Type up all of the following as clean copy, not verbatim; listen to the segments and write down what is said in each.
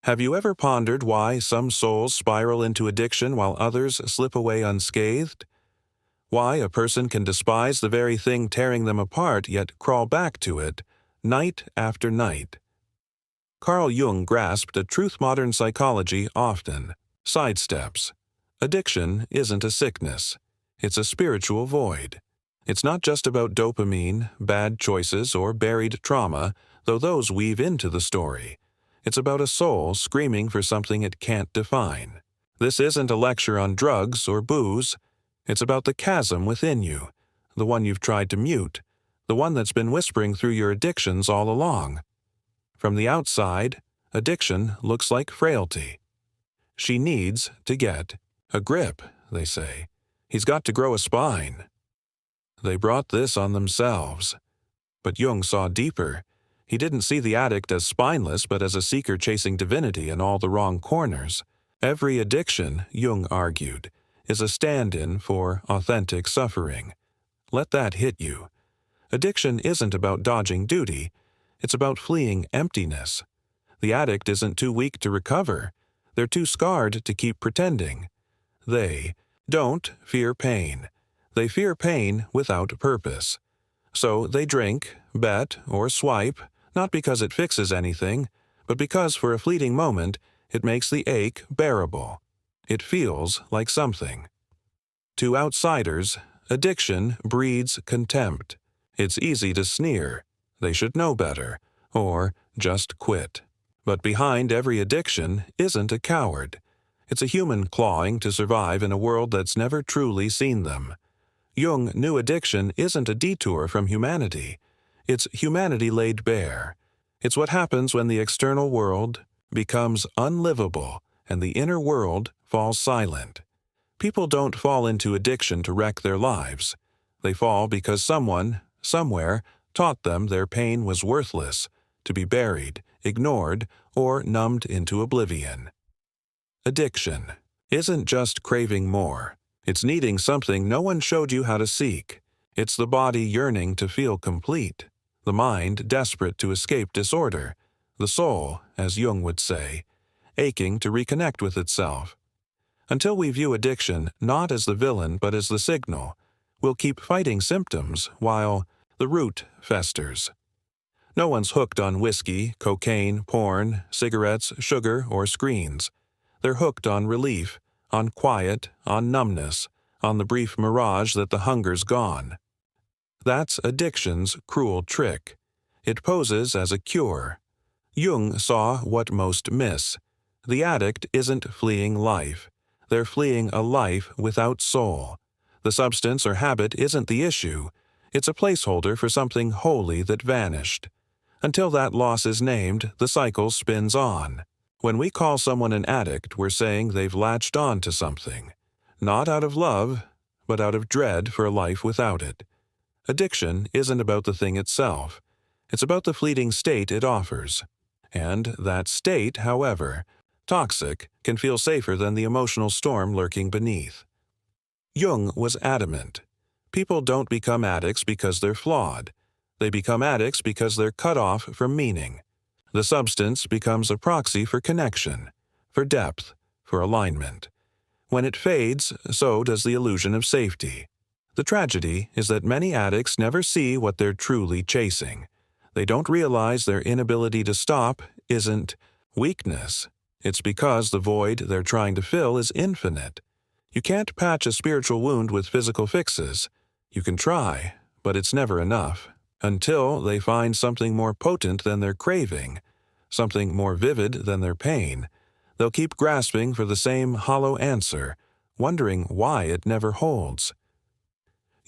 Have you ever pondered why some souls spiral into addiction while others slip away unscathed? Why a person can despise the very thing tearing them apart yet crawl back to it, night after night? Carl Jung grasped a truth modern psychology often sidesteps. Addiction isn't a sickness. It's a spiritual void. It's not just about dopamine, bad choices, or buried trauma, though those weave into the story. It's about a soul screaming for something it can't define. This isn't a lecture on drugs or booze. It's about the chasm within you, the one you've tried to mute, the one that's been whispering through your addictions all along. From the outside, addiction looks like frailty. She needs to get a grip, they say. He's got to grow a spine. They brought this on themselves. But Jung saw deeper. He didn't see the addict as spineless, but as a seeker chasing divinity in all the wrong corners. Every addiction, Jung argued, is a stand-in for authentic suffering. Let that hit you. Addiction isn't about dodging duty. It's about fleeing emptiness. The addict isn't too weak to recover. They're too scarred to keep pretending. They don't fear pain. They fear pain without purpose. So they drink, bet, or swipe, not because it fixes anything, but because for a fleeting moment it makes the ache bearable. It feels like something. To outsiders, addiction breeds contempt. It's easy to sneer. They should know better, or just quit. But behind every addiction isn't a coward. It's a human clawing to survive in a world that's never truly seen them. Jung knew addiction isn't a detour from humanity. It's humanity laid bare. It's what happens when the external world becomes unlivable and the inner world falls silent. People don't fall into addiction to wreck their lives. They fall because someone, somewhere, taught them their pain was worthless, to be buried, ignored, or numbed into oblivion. Addiction isn't just craving more. It's needing something no one showed you how to seek. It's the body yearning to feel complete, the mind desperate to escape disorder, the soul, as Jung would say, aching to reconnect with itself. Until we view addiction not as the villain but as the signal, we'll keep fighting symptoms while the root festers. No one's hooked on whiskey, cocaine, porn, cigarettes, sugar, or screens. They're hooked on relief, on quiet, on numbness, on the brief mirage that the hunger's gone. That's addiction's cruel trick. It poses as a cure. Jung saw what most miss. The addict isn't fleeing life. They're fleeing a life without soul. The substance or habit isn't the issue. It's a placeholder for something holy that vanished. Until that loss is named, the cycle spins on. When we call someone an addict, we're saying they've latched on to something. Not out of love, but out of dread for a life without it. Addiction isn't about the thing itself. It's about the fleeting state it offers. And that state, however toxic, can feel safer than the emotional storm lurking beneath. Jung was adamant. People don't become addicts because they're flawed. They become addicts because they're cut off from meaning. The substance becomes a proxy for connection, for depth, for alignment. When it fades, so does the illusion of safety. The tragedy is that many addicts never see what they're truly chasing. They don't realize their inability to stop isn't weakness. It's because the void they're trying to fill is infinite. You can't patch a spiritual wound with physical fixes. You can try, but it's never enough. Until they find something more potent than their craving, something more vivid than their pain, they'll keep grasping for the same hollow answer, wondering why it never holds.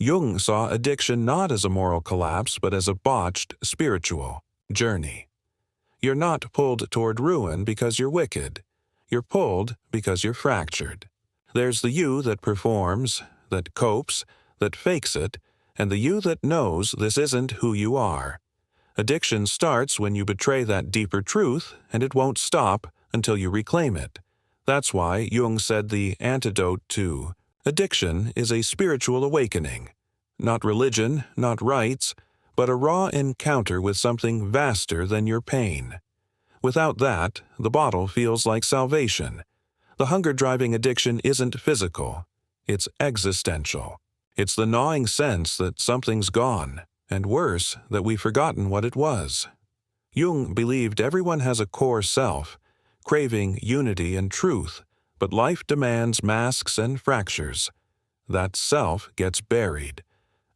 Jung saw addiction not as a moral collapse, but as a botched spiritual journey. You're not pulled toward ruin because you're wicked. You're pulled because you're fractured. There's the you that performs, that copes, that fakes it, and the you that knows this isn't who you are. Addiction starts when you betray that deeper truth, and it won't stop until you reclaim it. That's why Jung said the antidote to addiction is a spiritual awakening. Not religion, not rites, but a raw encounter with something vaster than your pain. Without that, the bottle feels like salvation. The hunger-driving addiction isn't physical, it's existential. It's the gnawing sense that something's gone, and worse, that we've forgotten what it was. Jung believed everyone has a core self, craving unity and truth, but life demands masks and fractures. That self gets buried.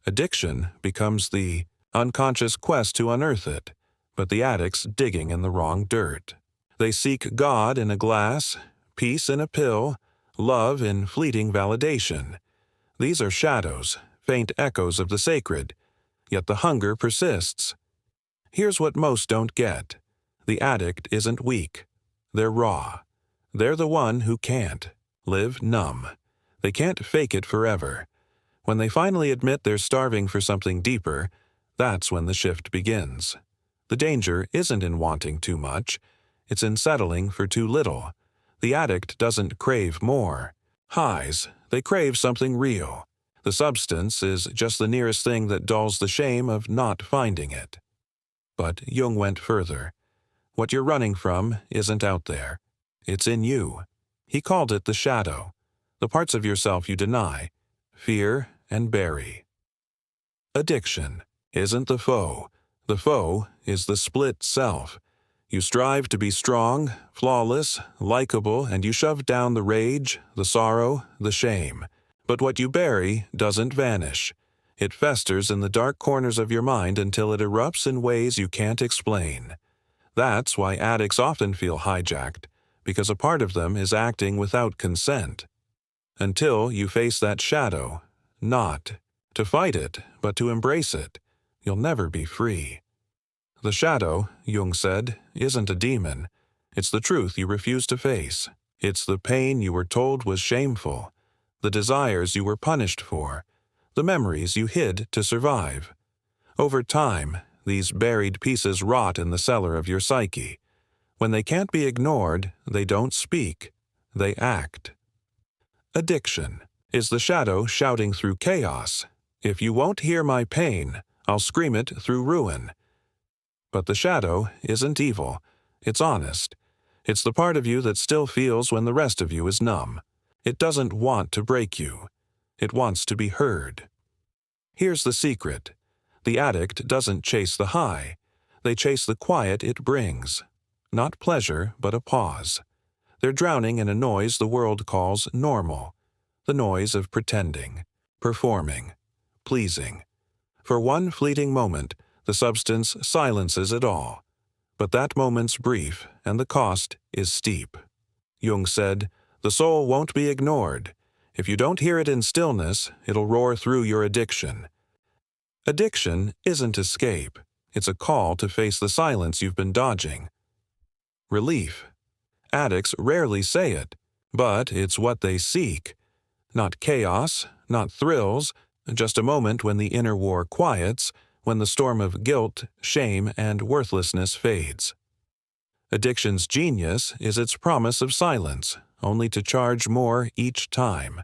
Addiction becomes the unconscious quest to unearth it, but the addict's digging in the wrong dirt. They seek God in a glass, peace in a pill, love in fleeting validation. These are shadows, faint echoes of the sacred, yet the hunger persists. Here's what most don't get. The addict isn't weak. They're raw. They're the one who can't live numb. They can't fake it forever. When they finally admit they're starving for something deeper, that's when the shift begins. The danger isn't in wanting too much. It's in settling for too little. The addict doesn't crave more. Highs, they crave something real. The substance is just the nearest thing that dulls the shame of not finding it. But Jung went further. What you're running from isn't out there. It's in you. He called it the shadow, the parts of yourself you deny, fear, and bury. Addiction isn't the foe. The foe is the split self. You strive to be strong, flawless, likable, and you shove down the rage, the sorrow, the shame. But what you bury doesn't vanish. It festers in the dark corners of your mind until it erupts in ways you can't explain. That's why addicts often feel hijacked, because a part of them is acting without consent. Until you face that shadow, not to fight it, but to embrace it, you'll never be free. The shadow, Jung said, isn't a demon. It's the truth you refuse to face. It's the pain you were told was shameful, the desires you were punished for, the memories you hid to survive. Over time, these buried pieces rot in the cellar of your psyche. When they can't be ignored, they don't speak, they act. Addiction is the shadow shouting through chaos. If you won't hear my pain, I'll scream it through ruin. But the shadow isn't evil. It's honest. It's the part of you that still feels when the rest of you is numb. It doesn't want to break you. It wants to be heard. Here's the secret. The addict doesn't chase the high. They chase the quiet it brings. Not pleasure, but a pause. They're drowning in a noise the world calls normal. The noise of pretending, performing, pleasing. For one fleeting moment, the substance silences it all. But that moment's brief, and the cost is steep. Jung said, "The soul won't be ignored. If you don't hear it in stillness, it'll roar through your addiction." Addiction isn't escape. It's a call to face the silence you've been dodging. Relief. Addicts rarely say it, but it's what they seek. Not chaos, not thrills, just a moment when the inner war quiets, when the storm of guilt, shame, and worthlessness fades. Addiction's genius is its promise of silence, only to charge more each time.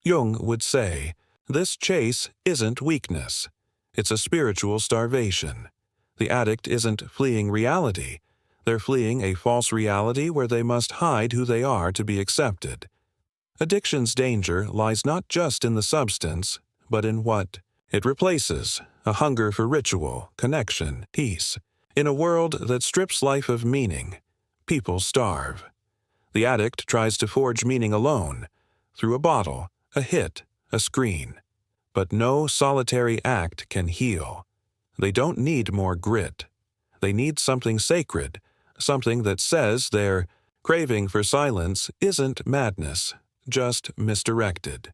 Jung would say, this chase isn't weakness. It's a spiritual starvation. The addict isn't fleeing reality. They're fleeing a false reality where they must hide who they are to be accepted. Addiction's danger lies not just in the substance, but in what it replaces, a hunger for ritual, connection, peace. In a world that strips life of meaning, people starve. The addict tries to forge meaning alone, through a bottle, a hit, a screen. But no solitary act can heal. They don't need more grit. They need something sacred, something that says their craving for silence isn't madness, just misdirected.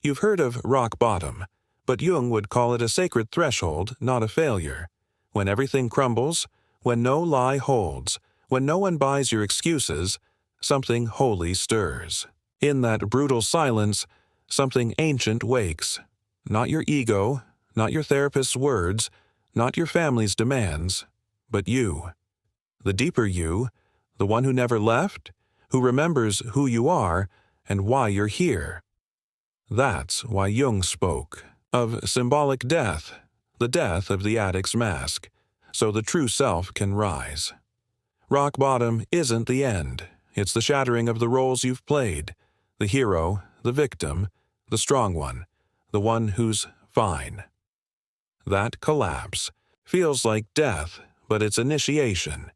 You've heard of rock bottom, but Jung would call it a sacred threshold, not a failure. When everything crumbles, when no lie holds, when no one buys your excuses, something holy stirs. In that brutal silence, something ancient wakes. Not your ego, not your therapist's words, not your family's demands, but you. The deeper you, the one who never left, who remembers who you are and why you're here. That's why Jung spoke of symbolic death, the death of the addict's mask, so the true self can rise. Rock bottom isn't the end. It's the shattering of the roles you've played. The hero, the victim, the strong one, the one who's fine. That collapse feels like death, but it's initiation.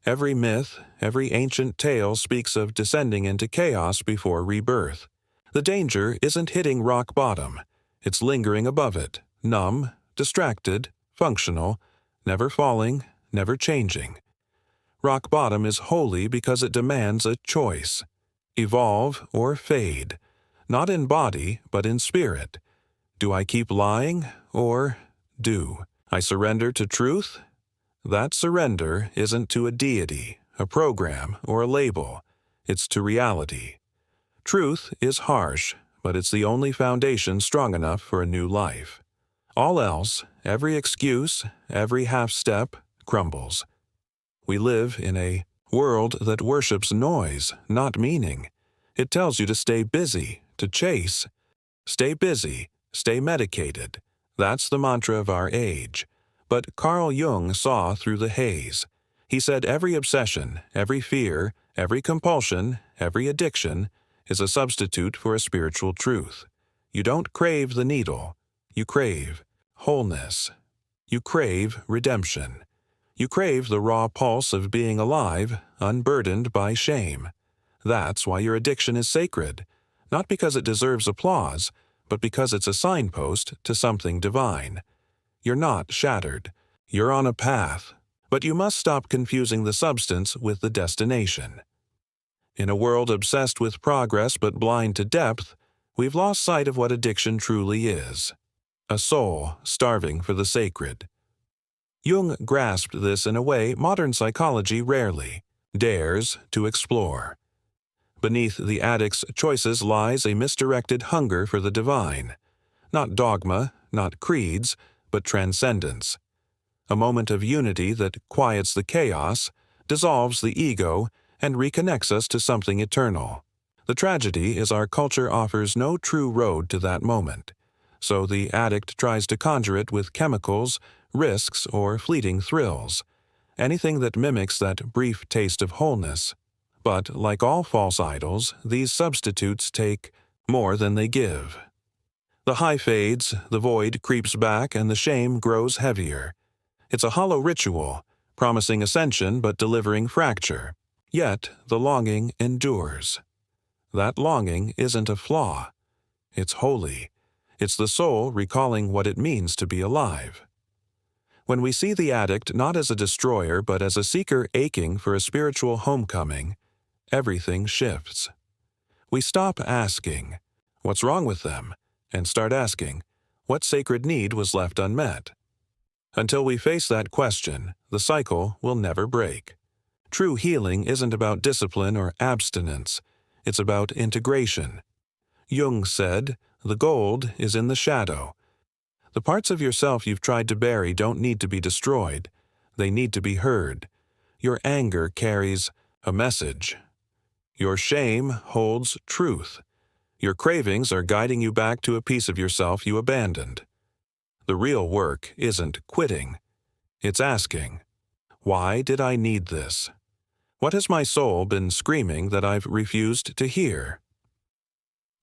Every myth, every ancient tale speaks of descending into chaos before rebirth. The danger isn't hitting rock bottom. It's lingering above it, numb, distracted, functional, never falling, never changing. Rock bottom is holy because it demands a choice. Evolve or fade, not in body, but in spirit. Do I keep lying, or do I surrender to truth? That surrender isn't to a deity, a program, or a label. It's to reality. Truth is harsh, but it's the only foundation strong enough for a new life. All else, every excuse, every half-step, crumbles. We live in a world that worships noise, not meaning. It tells you to stay busy, to chase. Stay busy, stay medicated. That's the mantra of our age. But Carl Jung saw through the haze. He said every obsession, every fear, every compulsion, every addiction is a substitute for a spiritual truth. You don't crave the needle. You crave wholeness. You crave redemption. You crave the raw pulse of being alive, unburdened by shame. That's why your addiction is sacred, not because it deserves applause, but because it's a signpost to something divine. You're not shattered. You're on a path, but you must stop confusing the substance with the destination. In a world obsessed with progress but blind to depth, we've lost sight of what addiction truly is. A soul starving for the sacred. Jung grasped this in a way modern psychology rarely dares to explore. Beneath the addict's choices lies a misdirected hunger for the divine. Not dogma, not creeds, but transcendence. A moment of unity that quiets the chaos, dissolves the ego, and reconnects us to something eternal. The tragedy is our culture offers no true road to that moment. So the addict tries to conjure it with chemicals, risks, or fleeting thrills. Anything that mimics that brief taste of wholeness. But, like all false idols, these substitutes take more than they give. The high fades, the void creeps back, and the shame grows heavier. It's a hollow ritual, promising ascension but delivering fracture. Yet the longing endures. That longing isn't a flaw. It's holy. It's the soul recalling what it means to be alive. When we see the addict not as a destroyer but as a seeker aching for a spiritual homecoming, everything shifts. We stop asking, "What's wrong with them?" and start asking, "What sacred need was left unmet?" Until we face that question, the cycle will never break. True healing isn't about discipline or abstinence. It's about integration. Jung said, "The gold is in the shadow." The parts of yourself you've tried to bury don't need to be destroyed. They need to be heard. Your anger carries a message. Your shame holds truth. Your cravings are guiding you back to a piece of yourself you abandoned. The real work isn't quitting. It's asking, "Why did I need this? What has my soul been screaming that I've refused to hear?"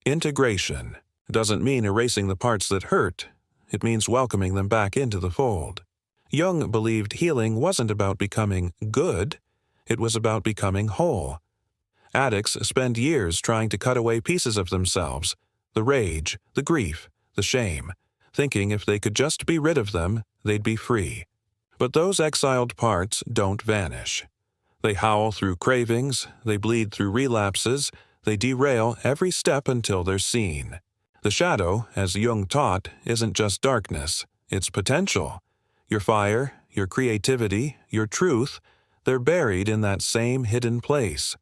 Integration doesn't mean erasing the parts that hurt. It means welcoming them back into the fold. Jung believed healing wasn't about becoming good. It was about becoming whole. Addicts spend years trying to cut away pieces of themselves, the rage, the grief, the shame, thinking if they could just be rid of them, they'd be free. But those exiled parts don't vanish. They howl through cravings, they bleed through relapses, they derail every step until they're seen. The shadow, as Jung taught, isn't just darkness, it's potential. Your fire, your creativity, your truth, they're buried in that same hidden place.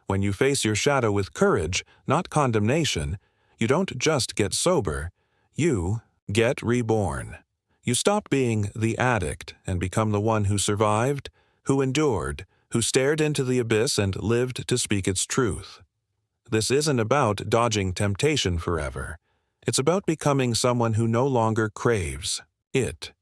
When you face your shadow with courage, not condemnation, you don't just get sober, you get reborn. You stop being the addict and become the one who survived, who endured, who stared into the abyss and lived to speak its truth. This isn't about dodging temptation forever. It's about becoming someone who no longer craves it.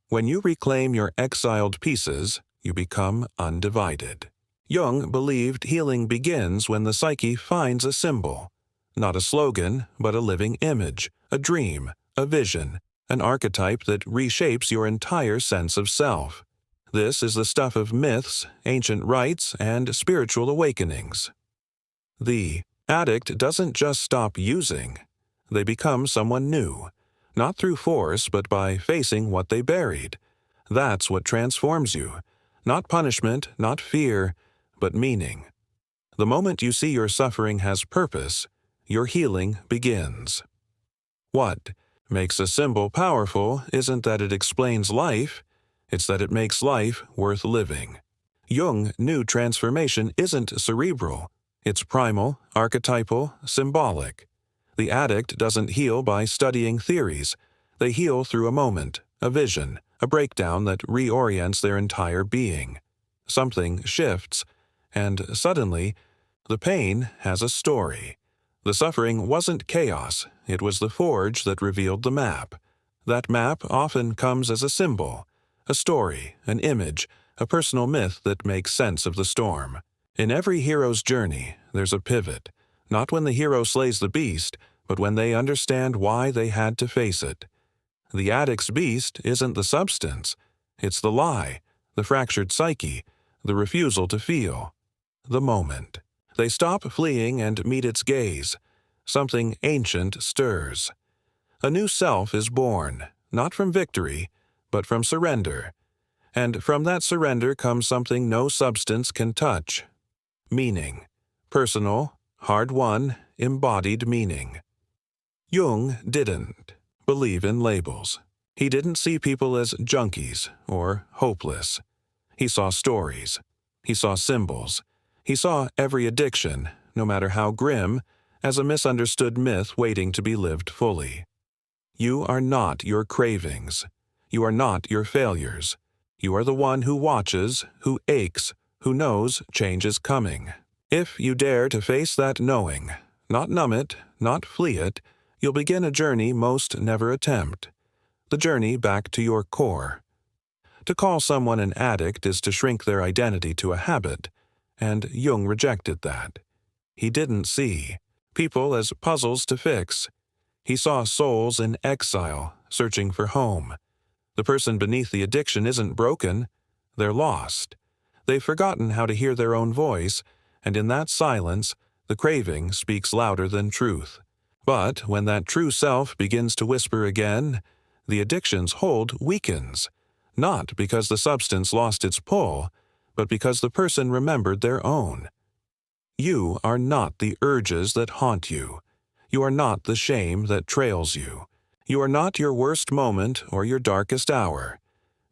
When you reclaim your exiled pieces, you become undivided. Jung believed healing begins when the psyche finds a symbol, not a slogan, but a living image, a dream, a vision, an archetype that reshapes your entire sense of self. This is the stuff of myths, ancient rites, and spiritual awakenings. The addict doesn't just stop using. They become someone new, not through force but by facing what they buried. That's what transforms you. Not punishment, not fear, but meaning. The moment you see your suffering has purpose, your healing begins. What makes a symbol powerful isn't that it explains life, it's that it makes life worth living. Jung knew transformation isn't cerebral, it's primal, archetypal, symbolic. The addict doesn't heal by studying theories. They heal through a moment, a vision, a breakdown that reorients their entire being. Something shifts, and suddenly, the pain has a story. The suffering wasn't chaos, it was the forge that revealed the map. That map often comes as a symbol, a story, an image, a personal myth that makes sense of the storm. In every hero's journey, there's a pivot, not when the hero slays the beast, but when they understand why they had to face it. The addict's beast isn't the substance, it's the lie, the fractured psyche, the refusal to feel. The moment. They stop fleeing and meet its gaze. Something ancient stirs. A new self is born, not from victory, but from surrender. And from that surrender comes something no substance can touch. Meaning. Personal, hard-won, embodied meaning. Jung didn't believe in labels. He didn't see people as junkies or hopeless. He saw stories. He saw symbols. He saw every addiction, no matter how grim, as a misunderstood myth waiting to be lived fully. You are not your cravings. You are not your failures. You are the one who watches, who aches, who knows change is coming. If you dare to face that knowing, not numb it, not flee it, you'll begin a journey most never attempt. The journey back to your core. To call someone an addict is to shrink their identity to a habit, and Jung rejected that. He didn't see people as puzzles to fix. He saw souls in exile, searching for home. The person beneath the addiction isn't broken, they're lost. They've forgotten how to hear their own voice, and in that silence, the craving speaks louder than truth. But when that true self begins to whisper again, the addiction's hold weakens, not because the substance lost its pull, but because the person remembered their own. You are not the urges that haunt you. You are not the shame that trails you. You are not your worst moment or your darkest hour.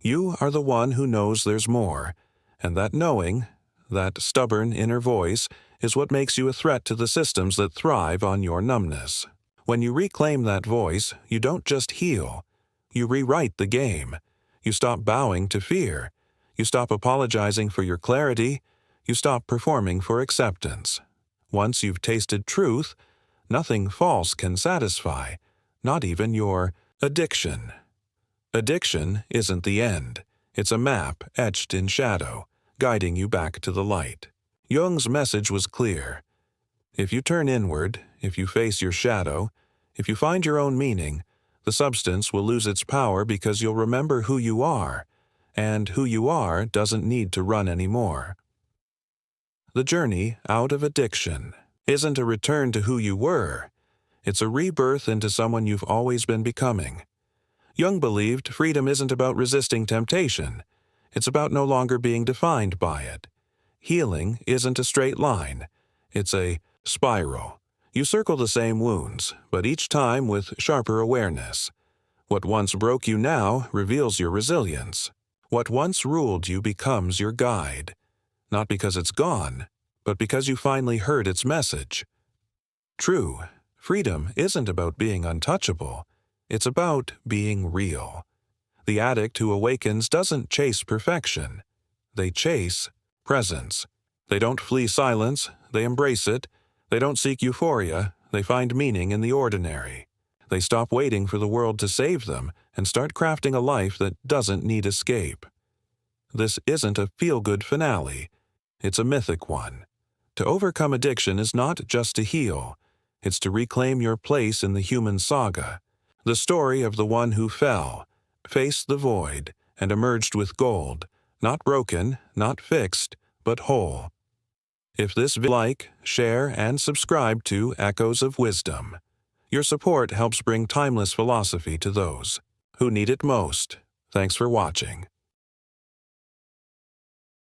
You are the one who knows there's more, and that knowing, that stubborn inner voice, is what makes you a threat to the systems that thrive on your numbness. When you reclaim that voice, you don't just heal. You rewrite the game. You stop bowing to fear. You stop apologizing for your clarity. You stop performing for acceptance. Once you've tasted truth, nothing false can satisfy, not even your addiction. Addiction isn't the end. It's a map etched in shadow, guiding you back to the light. Jung's message was clear. If you turn inward, if you face your shadow, if you find your own meaning, the substance will lose its power because you'll remember who you are, and who you are doesn't need to run anymore. The journey out of addiction isn't a return to who you were. It's a rebirth into someone you've always been becoming. Jung believed freedom isn't about resisting temptation. It's about no longer being defined by it. Healing isn't a straight line. It's a spiral. You circle the same wounds, but each time with sharper awareness. What once broke you now reveals your resilience. What once ruled you becomes your guide. Not because it's gone, but because you finally heard its message. True, freedom isn't about being untouchable. It's about being real. The addict who awakens doesn't chase perfection. They chase presence. They don't flee silence, they embrace it. They don't seek euphoria, they find meaning in the ordinary. They stop waiting for the world to save them and start crafting a life that doesn't need escape. This isn't a feel-good finale. It's a mythic one. To overcome addiction is not just to heal, it's to reclaim your place in the human saga, the story of the one who fell, faced the void, and emerged with gold, not broken, not fixed, but whole. If this video like, share, and subscribe to Echoes of Wisdom. Your support helps bring timeless philosophy to those who need it most. Thanks for watching.